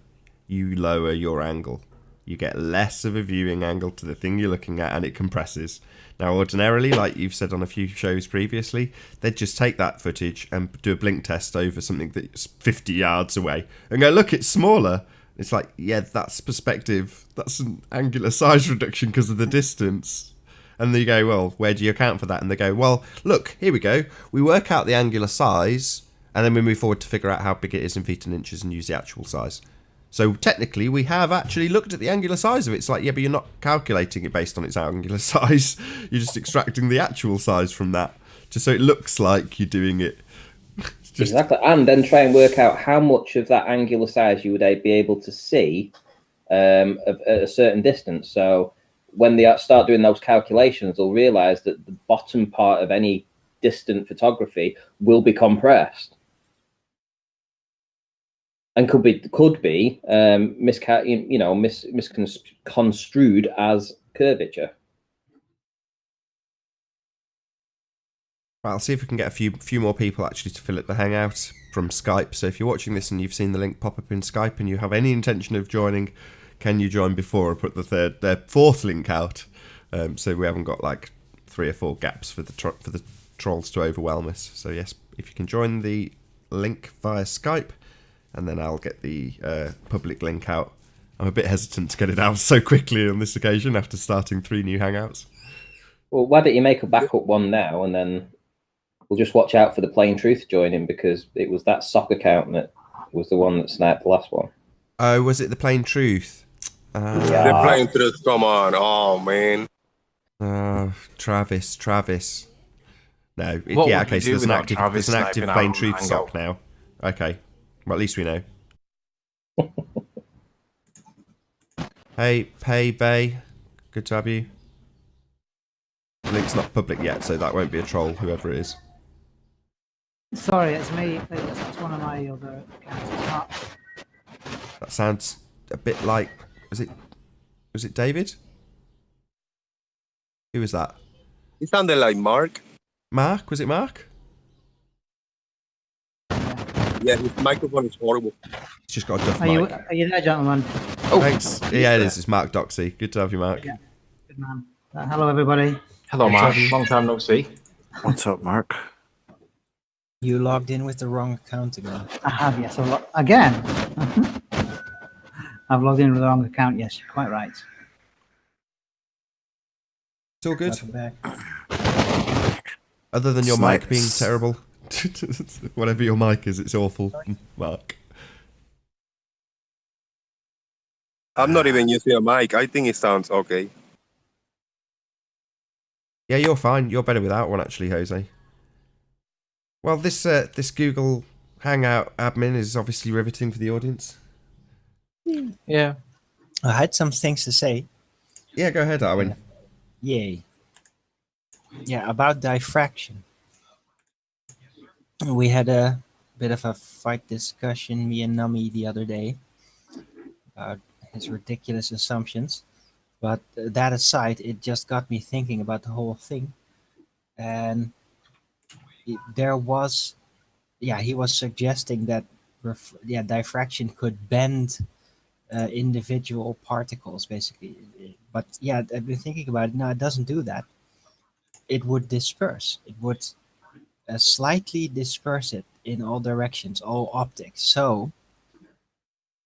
your angle, you get less of a viewing angle to the thing you're looking at, and it compresses. Now, ordinarily, like you've said on a few shows previously, they'd just take that footage and do a blink test over something that's 50 yards away and go, look, it's smaller. It's like, yeah, that's perspective. That's an angular size reduction because of the distance. And they go, well, where do you account for that? And they go, well, look, here we go. We work out the angular size, and then we move forward to figure out how big it is in feet and inches and use the actual size. So technically, we have actually looked at the angular size of it. It's like, yeah, but you're not calculating it based on its angular size. You're just extracting the actual size from that, just so it looks like you're doing it. Exactly, and then try and work out how much of that angular size you would be able to see at a certain distance. So when they start doing those calculations, they'll realise that the bottom part of any distant photography will be compressed. And could be misconstrued as curvature. Right, I'll see if we can get a few more people actually to fill up the Hangout from Skype. So if you're watching this and you've seen the link pop up in Skype and you have any intention of joining, can you join before I put the fourth link out? So we haven't got like 3 or 4 gaps for the trolls to overwhelm us. So yes, if you can join the link via Skype, and then I'll get the public link out. I'm a bit hesitant to get it out so quickly on this occasion after starting 3 new Hangouts. Well, why don't you make a backup one now, and then we'll just watch out for the Plain Truth joining, because it was that sock account that was the one that sniped the last one. Oh, was it the Plain Truth? The Plain Truth, come on. Oh, man. Travis. No, yeah, okay, so there's an active Plain Truth sock now. Okay. Well, at least we know. Hey, Bay. Good to have you. The link's not public yet, so that won't be a troll, whoever it is. Sorry, it's me. It's one of my other accounts. It's not. That sounds a bit like... Was it David? Who was that? It sounded like Mark. Mark? Was it Mark? Yeah, his microphone is horrible. It's just got a duff mic. Are you there, gentlemen? Oh, thanks. Yeah, it is. It's Mark Doxey. Good to have you, Mark. Yeah. Good man. Hello, everybody. Hello, Mark. Long time no see. What's up, Mark? You logged in with the wrong account again. I have, yes. Again? I've logged in with the wrong account, yes. You're quite right. It's all good. Back. Other than your mic being terrible. Whatever your mic is, it's awful, Mark. I'm not even using a mic. I think it sounds okay. Yeah, you're fine. You're better without one, actually, Jose. Well, this Google Hangout admin is obviously riveting for the audience. Yeah. I had some things to say. Yeah, go ahead, Arwin. Yay. Yeah, about diffraction. We had a bit of a fight discussion, me and Nami, the other day about his ridiculous assumptions. But that aside, it just got me thinking about the whole thing. And there was, he was suggesting that, diffraction could bend individual particles, basically. But yeah, I've been thinking about it. No, it doesn't do that. It would disperse. It would slightly disperse it in all directions, all optics, so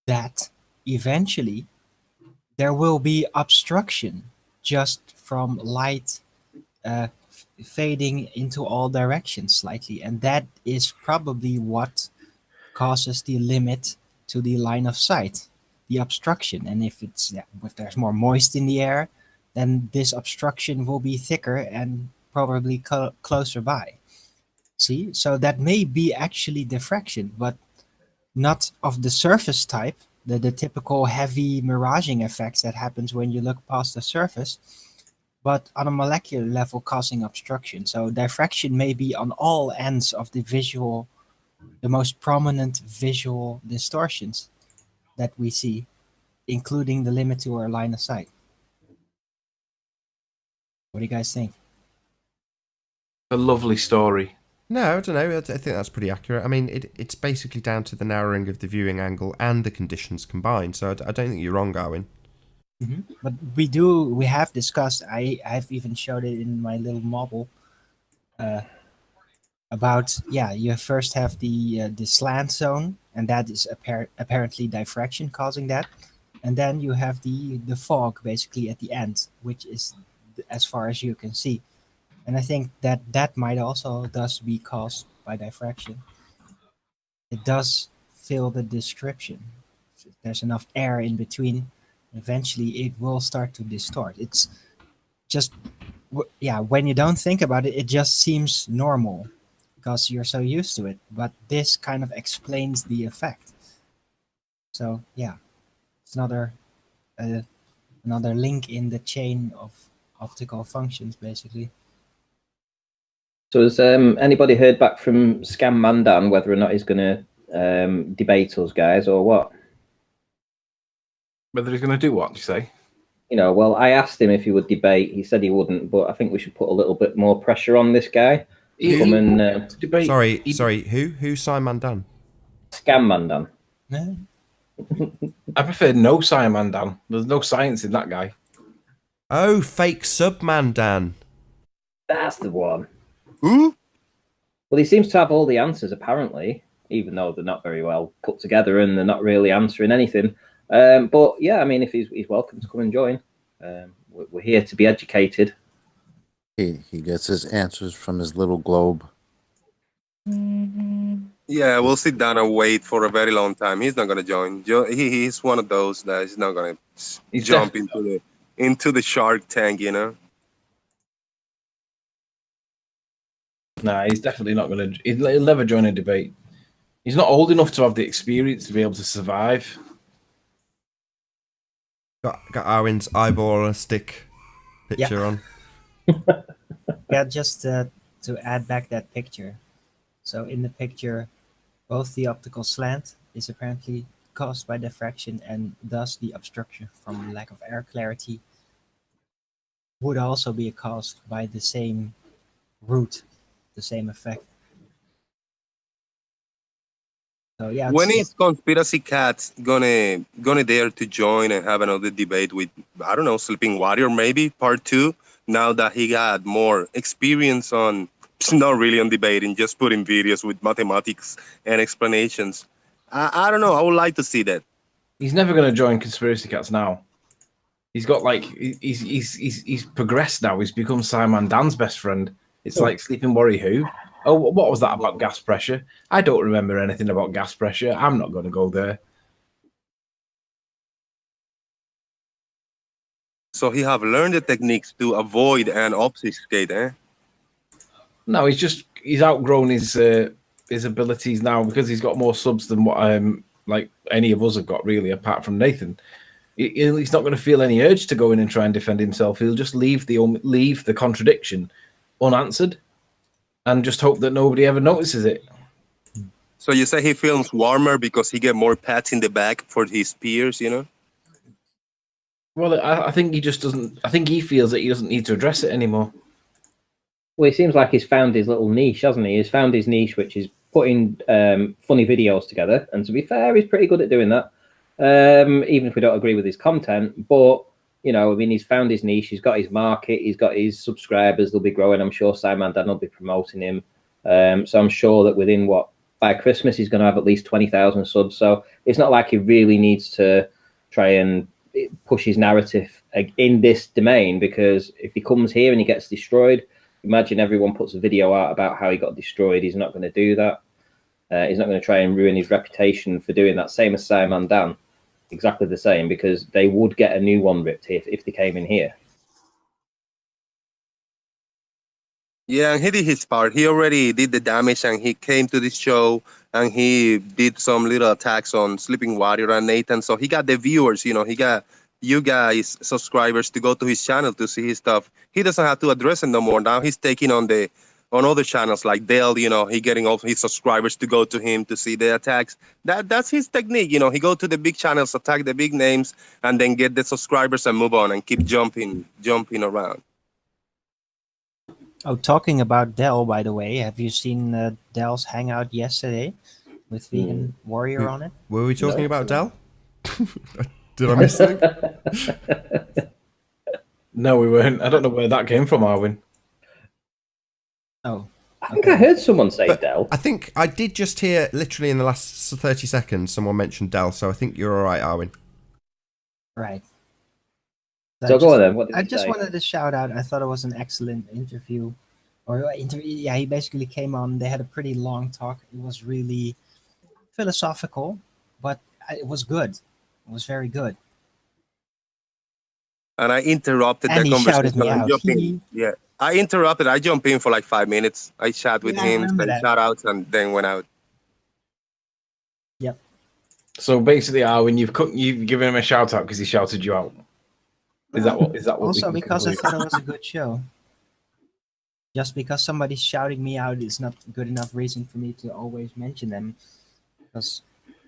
that eventually there will be obstruction just from light fading into all directions slightly, and that is probably what causes the limit to the line of sight, the obstruction. And if there's more moist in the air, then this obstruction will be thicker and probably closer by. See, so that may be actually diffraction, but not of the surface type, the typical heavy miraging effects that happens when you look past the surface, but on a molecular level causing obstruction. So diffraction may be on all ends of the most prominent visual distortions that we see, including the limit to our line of sight. What do you guys think? A lovely story. No, I don't know. I think that's pretty accurate. I mean, it's basically down to the narrowing of the viewing angle and the conditions combined. So I don't think you're wrong, Darwin. Mm-hmm. But we have discussed, I've even showed it in my little model, about, you first have the slant zone, and that is apparently diffraction causing that. And then you have the fog basically at the end, which is as far as you can see. And I think that might also thus be caused by diffraction. It does fill the description. If there's enough air in between, eventually it will start to distort. It's just, when you don't think about it, it just seems normal because you're so used to it. But this kind of explains the effect. So it's another link in the chain of optical functions, basically. So has anybody heard back from Scam Mandan whether or not he's going to debate us guys or what? Whether he's going to do what, you say? Well, I asked him if he would debate. He said he wouldn't, but I think we should put a little bit more pressure on this guy. Debate. Sorry, who Simon Mandan? Scam Mandan. I prefer no Simon Dan. There's no science in that guy. Oh, fake sub Mandan. That's the one. Who? Well, he seems to have all the answers, apparently, even though they're not very well put together and they're not really answering anything. But yeah, I mean, if he's welcome to come and join. We're here to be educated. He gets his answers from his little globe. Yeah, we'll sit down and wait for a very long time. He's not going to join. He's one of those that is not going to jump into the Shark Tank, Nah, he's definitely not going to. He'll never join a debate. He's not old enough to have the experience to be able to survive. Got Arwen's eyeball on a stick picture on. Just to add back that picture. So in the picture, both the optical slant is apparently caused by diffraction, and thus the obstruction from lack of air clarity would also be caused by the same root, the same effect. So when is Conspiracy Cat gonna dare to join and have another debate with, I don't know, Sleeping Warrior, maybe part 2, now that he got more experience on, not really on debating, just putting videos with mathematics and explanations. I don't know. I would like to see that. He's never going to join Conspiracy Cats now. He's got he's progressed now. He's become Simon Dan's best friend. It's like Sleeping Warrior who? Oh, what was that about gas pressure? I don't remember anything about gas pressure. I'm not going to go there. So he have learned the techniques to avoid and obfuscate, eh? No, he's outgrown his abilities now because he's got more subs than what like any of us have got really, apart from Nathan. He's not going to feel any urge to go in and try and defend himself. He'll just leave the contradiction unanswered and just hope that nobody ever notices it. So you say he feels warmer because he get more pats in the back for his peers, you know? Well, I think he just doesn't. I think he feels that he doesn't need to address it anymore. Well, it seems like he's found his little niche, hasn't he? He's found his niche, which is putting funny videos together. And to be fair, he's pretty good at doing that. Even if we don't agree with his content, but you know, I mean, he's found his niche. He's got his market. He's got his subscribers. They'll be growing. I'm sure Simon Dan will be promoting him. So I'm sure that by Christmas, he's going to have at least 20,000 subs. So it's not like he really needs to try and push his narrative in this domain, because if he comes here and he gets destroyed, imagine everyone puts a video out about how he got destroyed. He's not going to do that. He's not going to try and ruin his reputation for doing that. Same as Simon Dan. Exactly the same, because they would get a new one ripped if they came in here. Yeah, and he did his part. He already did the damage, and he came to this show, and he did some little attacks on Sleeping Warrior and Nathan. So he got the viewers, you know, he got you guys, subscribers, to go to his channel to see his stuff. He doesn't have to address it no more. Now he's taking on other channels like Dell, you know, he getting all his subscribers to go to him to see the attacks. That's his technique, you know. He go to the big channels, attack the big names, and then get the subscribers and move on and keep jumping around. Oh, talking about Dell, by the way, have you seen Dell's hangout yesterday with Vegan Warrior on it? Were we talking about Dell? Did I miss it? No, we weren't. I don't know where that came from, Arwin. Oh. I think I heard someone say Dell. I think I did just hear, literally in the last 30 seconds, someone mentioned Dell, so I think you're all right, Arwin. Right. So go on then. What did I he just say? wanted to shout out. I thought it was an excellent interview. Yeah, he basically came on. They had a pretty long talk. It was really philosophical, but it was good. It was very good. And I interrupted And the he conversation. shouted me I out. jumped in. Yeah, I interrupted. I jumped in for like 5 minutes. I chat with Yeah, I him, remember said that. shout outs, and then went out. Yep. So basically, Arwin, you've given him a shout out because he shouted you out. Is that what? Also, we can because I conclude? thought it was a good show. Just because somebody's shouting me out is not good enough reason for me to always mention them. Because,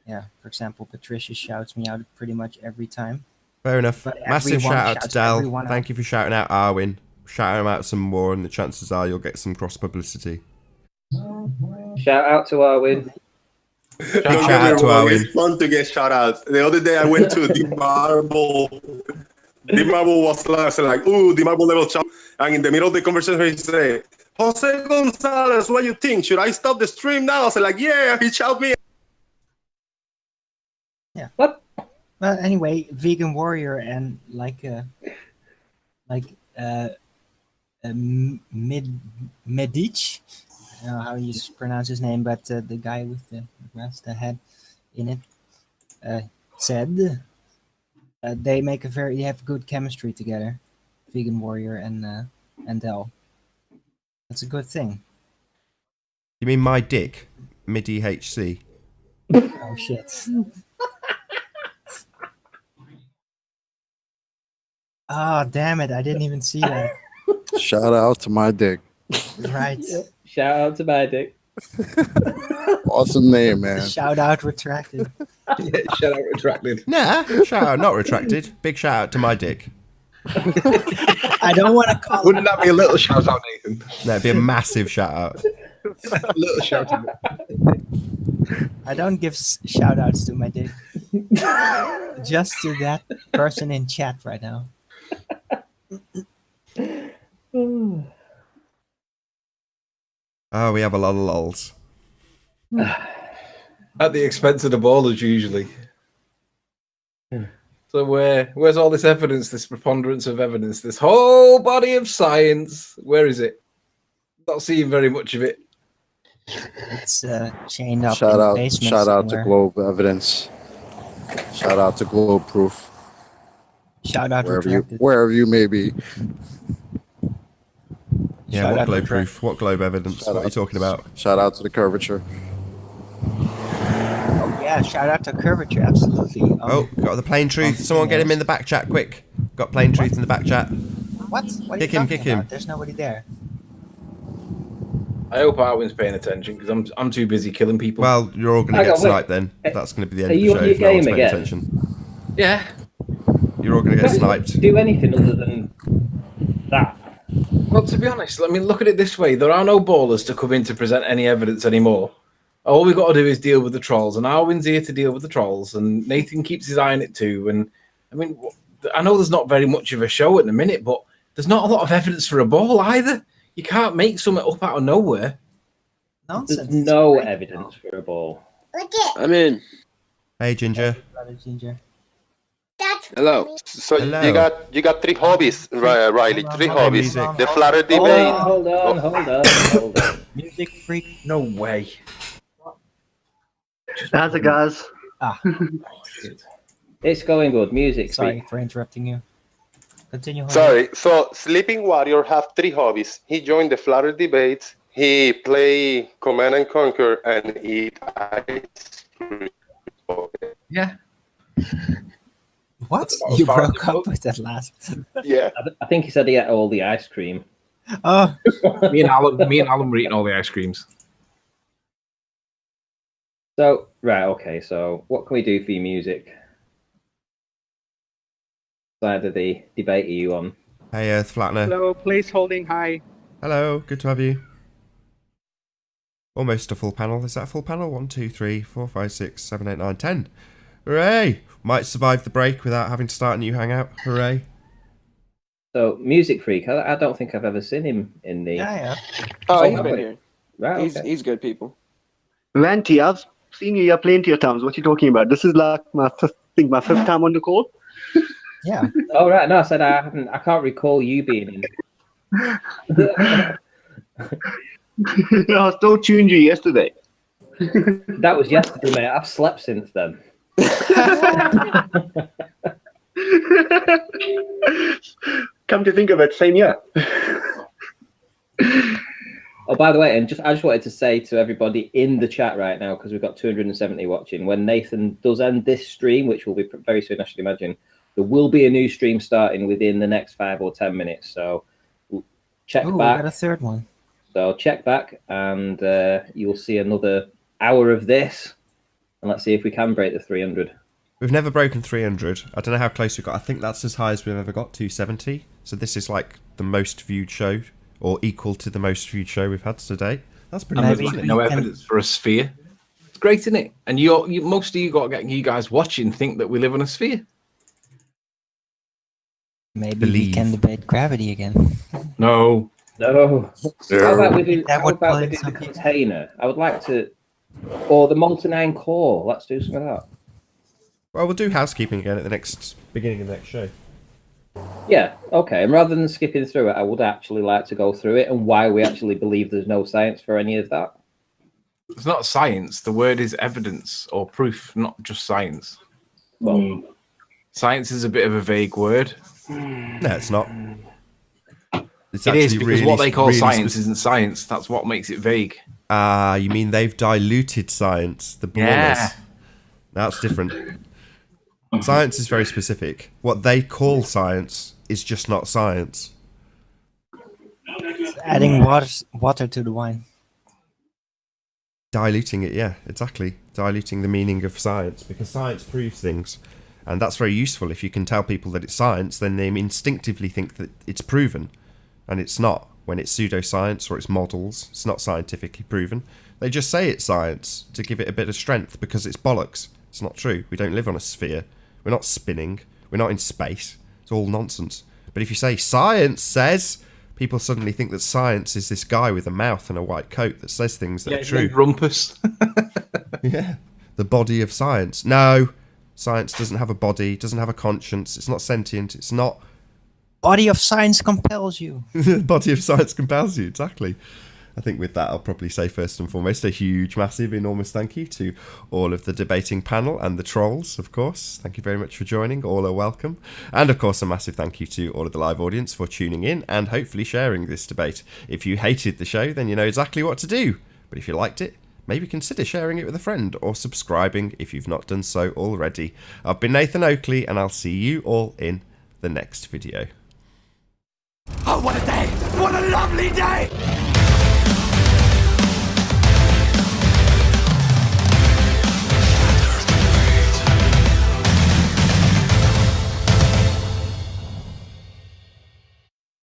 yeah, for example, Patricia shouts me out pretty much every time. Fair enough. But Massive everyone shout out to shouts Dell. everyone out. Thank you for shouting out Arwin. Shout him out some more, and the chances are you'll get some cross publicity. Shout out to Arwin. Big shout out to Arwin. It's fun to get shout outs. The other day I went to the Marble. The Marble was like, ooh, the Marble level shout. And in the middle of the conversation, he said, Jose Gonzalez, what do you think? Should I stop the stream now? I was like, yeah, he shouted me. Yeah. What? Well, anyway, Vegan Warrior and Medic, I don't know how you pronounce his name, but the guy with the Rasta head in it said they have good chemistry together, Vegan Warrior and Dell. That's a good thing. You mean my dick? MIDI HC. Oh shit. Ah, damn it! I didn't even see that. Shout out to my dick. Right. Shout out to my dick. Awesome name, man. Shout out retracted. Yeah, shout out retracted. Nah, shout out not retracted. Big shout out to my dick. I don't want to call. Wouldn't that be a little shout out, Nathan? That'd be a massive shout out. A little shout out. I don't give shout outs to my dick. Just to that person in chat right now. Oh, we have a lot of lols. At the expense of the ballers, usually. So where's all this evidence, this preponderance of evidence, this whole body of science? Where is it? Not seeing very much of it. It's chained up in Shout the out, basement shout out to somewhere. Globe Evidence. Shout out to Globe Proof. Shout out Wherever retracted. wherever you may be. Yeah, Shout what out globe to proof? What globe evidence? Shout What are you out- talking about? Shout out to the curvature. Oh yeah, shout out to curvature, absolutely. Oh, got the plain truth. Someone get him in the back chat, quick. Got plain truth in the back chat. What? What are Kick you him, talking kick him. about? There's nobody there. I hope Arwin's paying attention because I'm too busy killing people. Well, you're all going to Hang get on, wait. sniped then. That's going to be the Are end of the you show on your if no one's game paying again? attention. yeah. You're all going to get sniped. Do anything other than that. Well, to be honest, I mean, look at it this way: there are no ballers to come in to present any evidence anymore. All we've got to do is deal with the trolls, and Arwin's here to deal with the trolls, and Nathan keeps his eye on it too. And I mean, I know there's not very much of a show at the minute, but there's not a lot of evidence for a ball either. You can't make something up out of nowhere. Nonsense. There's no evidence for a ball. I'm in. Hey, Ginger. Ginger. Hello. So Hello. you got three hobbies, Riley. Three hobbies. music. The flatter debate. Hold on. Music freak. No way. How's it, guys? Ah, It's going good. Music. sorry for interrupting you. Continue. Jorge. Sorry. So Sleeping Warrior have three hobbies. He joined the flatter debates. He play Command and Conquer and eat ice cream. Yeah. What? As You far as broke it up goes. with that last. Yeah. I think he said he ate all the ice cream. Oh, Me and Alan were eating all the ice creams. So, right, okay, so what can we do for your music? Side of the debate are you on? Hey, Earth Flattener. Hello, place holding. Hi. Hello, good to have you. Almost a full panel. Is that a full panel? 1, 2, 3, 4, 5, 6, 7, 8, 9, 10. Hooray! Might survive the break without having to start a new hangout. Hooray. So, Music Freak, I don't think I've ever seen him in the... yeah. Oh, Oh, he's been wait. here. Right, He's okay. good people. Ranty, I've seen you here plenty of times. What you talking about? This is like my fifth time on the call. Yeah. Oh, right, no, I said I can't recall you being in. I still tuned you yesterday. That was yesterday, mate. I've slept since then. Come to think of it, same year. Oh, by the way, and I just wanted to say to everybody in the chat right now, because we've got 270 watching, when Nathan does end this stream, which will be very soon, I should imagine, there will be a new stream starting within the next 5 or 10 minutes. So check Oh, we back. got a third one. So check back, and you'll see another hour of this, and let's see if we can break the 300. We've never broken 300. I don't know how close we got. I think that's as high as we've ever got, 270. So this is like the most viewed show, or equal to the most viewed show we've had today. That's pretty And good, there's isn't like it? no evidence for a sphere. It's great, isn't it? And most of you got getting you guys watching think that we live on a sphere. Maybe we can debate gravity again. No. No. How about we do, That how would about pull we in do some the people. container? I would like to, or the Molten 9 core. Let's do some of that. Well, we'll do housekeeping again at the beginning of the next show. Yeah, okay. And rather than skipping through it, I would actually like to go through it and why we actually believe there's no science for any of that. It's not science. The word is evidence or proof, not just science. Well, science is a bit of a vague word. No, it's not. It's It is actually because really, what they call really science isn't science. That's what makes it vague. Ah, you mean they've diluted science? The blullers. Yeah. That's different. Science is very specific. What they call science is just not science. Adding water to the wine. Diluting it, yeah, exactly. Diluting the meaning of science, because science proves things. And that's very useful. If you can tell people that it's science, then they instinctively think that it's proven. And it's not. When it's pseudoscience or it's models, it's not scientifically proven. They just say it's science to give it a bit of strength because it's bollocks. It's not true. We don't live on a sphere. We're not spinning. We're not in space. It's all nonsense. But if you say science says, people suddenly think that science is this guy with a mouth and a white coat that says things that are true. Rumpus. Yeah. The body of science. No. Science doesn't have a body, doesn't have a conscience. It's not sentient. It's not... Body of science compels you. The body of science compels you, exactly. I think with that, I'll probably say first and foremost a huge, massive, enormous thank you to all of the debating panel and the trolls, of course. Thank you very much for joining. All are welcome. And of course, a massive thank you to all of the live audience for tuning in and hopefully sharing this debate. If you hated the show, then you know exactly what to do. But if you liked it, maybe consider sharing it with a friend or subscribing if you've not done so already. I've been Nathan Oakley, and I'll see you all in the next video. Oh, what a day! What a lovely day!